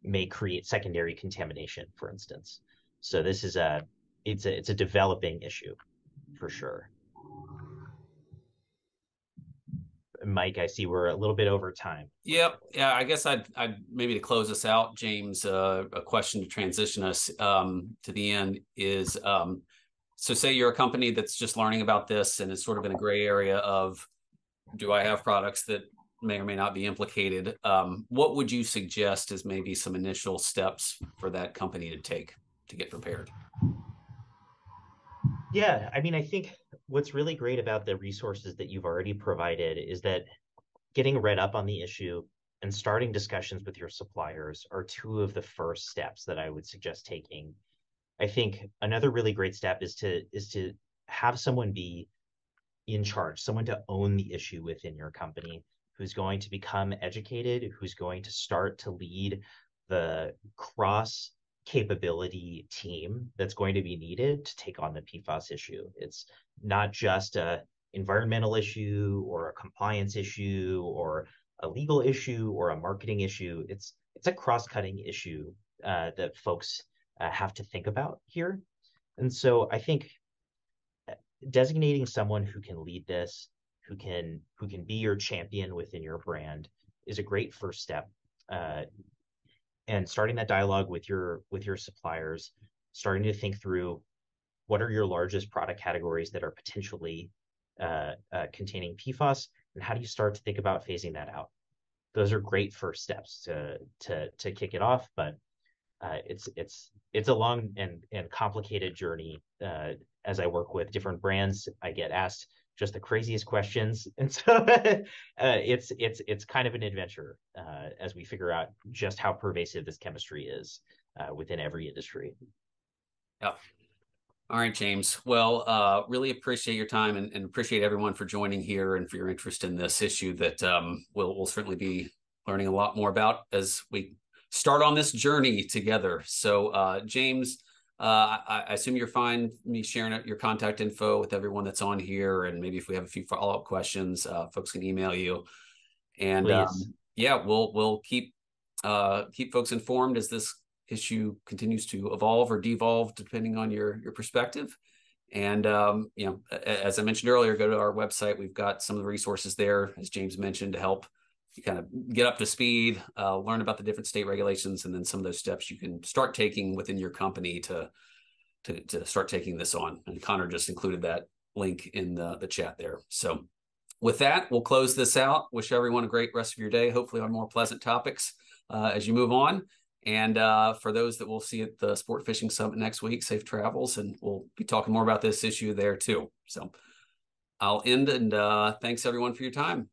may create secondary contamination, for instance. So this is it's a developing issue for sure. Mike, I see we're a little bit over time. Yep. Yeah, I guess I'd maybe to close us out, James, a question to transition us to the end is, so say you're a company that's just learning about this and is sort of in a gray area of, do I have products that may or may not be implicated? What would you suggest as maybe some initial steps for that company to take to get prepared? Yeah, I think what's really great about the resources that you've already provided is that getting read up on the issue and starting discussions with your suppliers are two of the first steps that I would suggest taking. I think another really great step is to have someone be in charge, someone to own the issue within your company, who's going to become educated, who's going to start to lead the cross capability team that's going to be needed to take on the PFAS issue. It's not just a environmental issue or a compliance issue or a legal issue or a marketing issue. It's a cross-cutting issue that folks have to think about here. And so I think designating someone who can lead this, who can be your champion within your brand, is a great first step. And starting that dialogue with your suppliers, starting to think through what are your largest product categories that are potentially containing PFAS, and how do you start to think about phasing that out? Those are great first steps to kick it off, but it's a long and complicated journey. As I work with different brands, I get asked just the craziest questions, and so it's kind of an adventure as we figure out just how pervasive this chemistry is within every industry. Yeah. All right, James. Well, really appreciate your time and appreciate everyone for joining here and for your interest in this issue that we'll certainly be learning a lot more about as we start on this journey together. So, James, I assume you're fine me sharing your contact info with everyone that's on here, and maybe if we have a few follow-up questions, folks can email you. And yeah, we'll keep folks informed as this issue continues to evolve or devolve depending on your perspective. And you know, as I mentioned earlier, go to our website. We've got some of the resources there, as James mentioned, to help you kind of get up to speed, learn about the different state regulations, and then some of those steps you can start taking within your company to start taking this on. And Connor just included that link in the chat there. So with that, we'll close this out. Wish everyone a great rest of your day, hopefully on more pleasant topics as you move on. And for those that we'll see at the Sport Fishing Summit next week, safe travels, and we'll be talking more about this issue there too. So I'll end, and thanks everyone for your time.